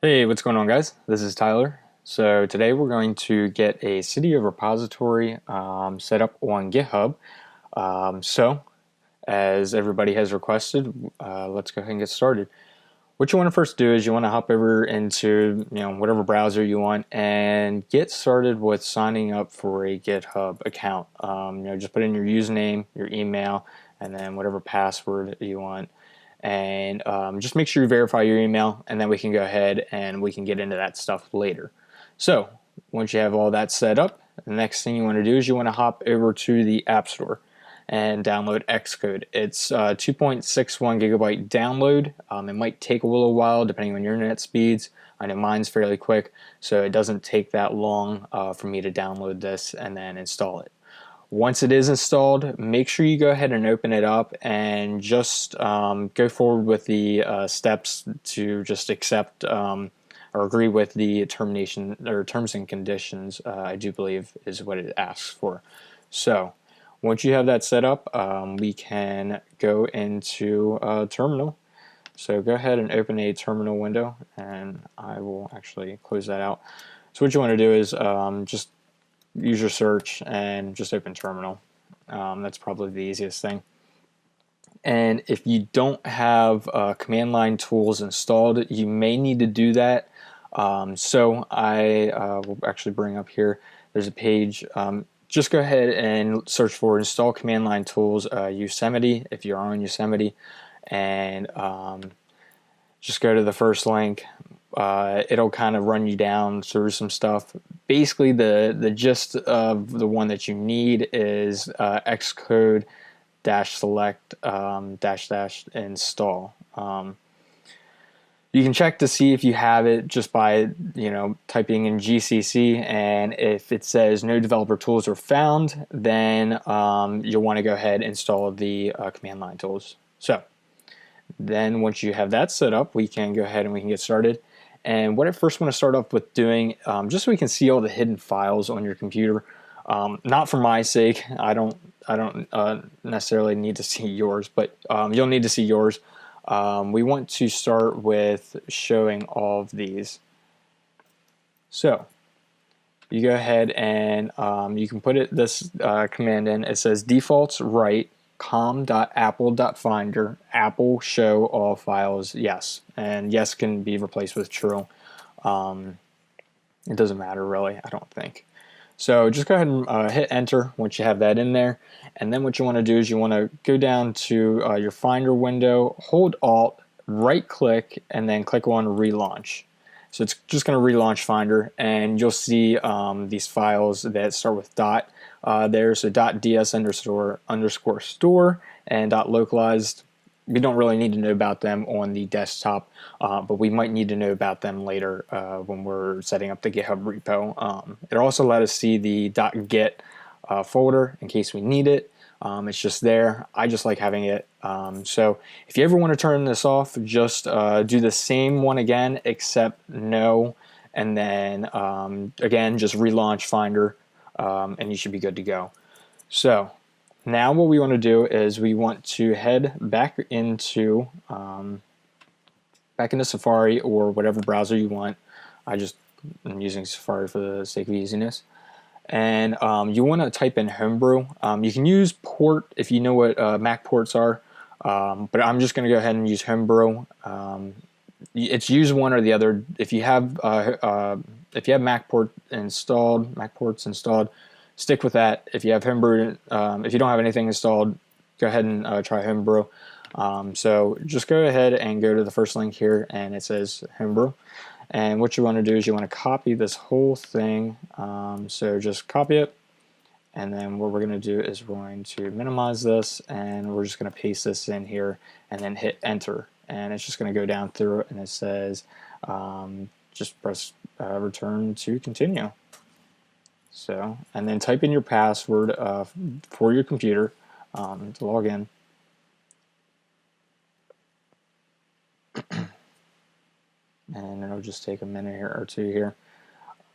Hey, what's going on, guys? This is Tyler. So today we're going to get a Cydia repository set up on GitHub. As everybody has requested, let's go ahead and get started. What you want to first do is you want to hop over into whatever browser you want and get started with signing up for a GitHub account. Just put in your username, your email, and then whatever password you want. And just make sure you verify your email, and then we can go ahead and we can get into that stuff later. So once you have all that set up, the next thing you want to do is you want to hop over to the App Store and download Xcode. It's 2.61 gigabyte download. It might take a little while depending on your internet speeds. I know mine's fairly quick, so it doesn't take that long for me to download this and then install it. Once it is installed, make sure you go ahead and open it up and just go forward with the steps to just accept or agree with the termination or terms and conditions. I do believe is what it asks for. So once you have that set up, we can go into terminal. So go ahead and open a terminal window, and I will actually close that out. So what you want to do is just use your search and just open terminal. That's probably the easiest thing. And if you don't have command line tools installed, you may need to do that. So I will actually bring up here, there's a page. Just go ahead and search for install command line tools Yosemite if you're on Yosemite, and just go to the first link. It'll kind of run you down through some stuff. Basically, the gist of the one that you need is Xcode -select -- install. You can check to see if you have it just by typing in GCC, and if it says no developer tools are found, then you'll want to go ahead and install the command line tools. So then once you have that set up, we can go ahead and we can get started. And what I first want to start off with doing, just so we can see all the hidden files on your computer, not for my sake, I don't necessarily need to see yours, but you'll need to see yours. We want to start with showing all of these. So you go ahead and you can put this command in. It says defaults write com.apple.finder AppleShowAllFiles YES, and yes can be replaced with true. It doesn't matter really, I don't think. So just go ahead and hit enter once you have that in there, and then what you want to do is you want to go down to your Finder window, hold Alt, right click, and then click on relaunch. So it's just going to relaunch Finder, and you'll see these files that start with dot. There's a .ds_store and .localized. We don't really need to know about them on the desktop, but we might need to know about them later when we're setting up the GitHub repo. It'll also let us see the .git folder in case we need it. It's just there. I just like having it. So if you ever want to turn this off, just do the same one again, except no, and then again just relaunch Finder, and you should be good to go. So now what we want to do is we want to head back into Safari or whatever browser you want. I'm using Safari for the sake of easiness. And you want to type in Homebrew. You can use port if you know what Mac ports are, but I'm just going to go ahead and use Homebrew. It's use one or the other. If you have Mac ports installed, stick with that. If you have Homebrew, if you don't have anything installed, go ahead and try Homebrew. So just go ahead and go to the first link here, and it says Homebrew. And what you want to do is you want to copy this whole thing. So just copy it, and then what we're going to do is we're going to minimize this, and we're just going to paste this in here, and then hit enter. And it's just going to go down through it, and it says just press return to continue. So, and then type in your password for your computer to log in. And it'll just take a minute here or two here.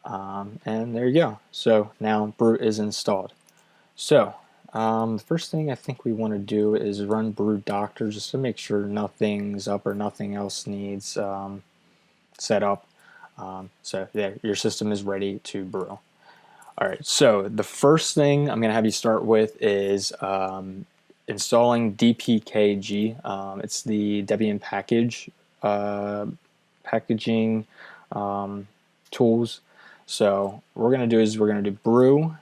And there you go. So now brew is installed. So the first thing I think we want to do is run brew doctor just to make sure nothing's up or nothing else needs set up. So yeah, your system is ready to brew. All right, so the first thing I'm going to have you start with is installing Dpkg. It's the Debian package packaging tools. So what we're going to do is we're going to do brew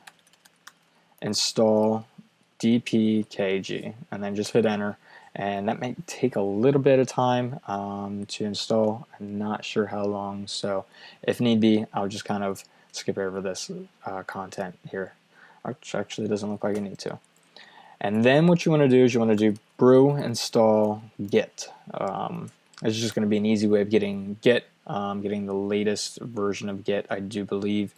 install Dpkg, and then just hit enter. And that may take a little bit of time to install. I'm not sure how long, so if need be, I'll just kind of skip over this content here, which actually doesn't look like I need to. And then what you want to do is you want to do brew install git. It's just going to be an easy way of getting git, getting the latest version of git, I do believe.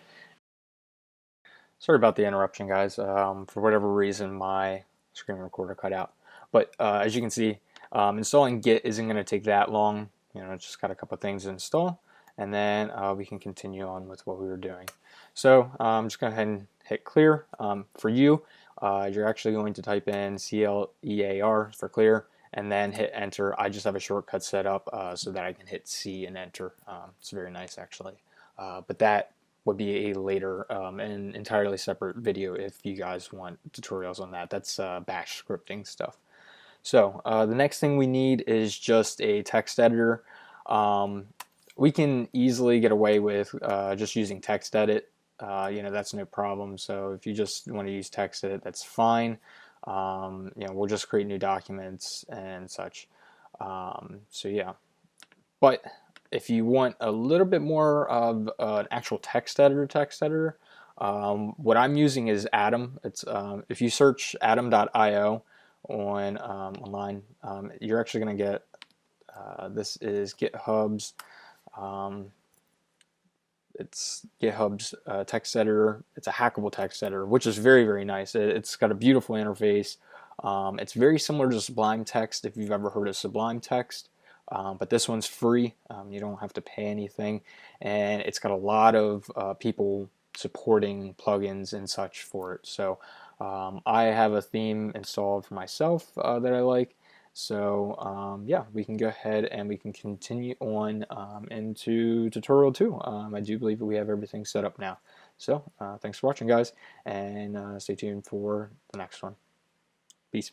Sorry about the interruption, guys. For whatever reason, my screen recorder cut out. But as you can see, installing Git isn't going to take that long. You know, it's just got a couple things to install, and then we can continue on with what we were doing. So I'm just going to go ahead and hit clear. For you, you're actually going to type in CLEAR for clear, and then hit enter. I just have a shortcut set up so that I can hit C and enter. It's very nice, actually. But that would be a later and entirely separate video if you guys want tutorials on that. That's bash scripting stuff. So the next thing we need is just a text editor. We can easily get away with just using TextEdit. You know, that's no problem. So if you just want to use TextEdit, that's fine. You know, we'll just create new documents and such. So yeah, but if you want a little bit more of an actual text editor, what I'm using is Atom. It's if you search atom.io on online, you're actually going to get this is GitHub's it's GitHub's text editor. It's a hackable text editor, which is very, very nice. It's got a beautiful interface. It's very similar to Sublime Text if you've ever heard of Sublime Text. But this one's free. You don't have to pay anything, and it's got a lot of people supporting plugins and such for it. So I have a theme installed for myself that I like. So yeah, we can go ahead and we can continue on into tutorial 2. I do believe that we have everything set up now. So thanks for watching, guys, and stay tuned for the next one. Peace.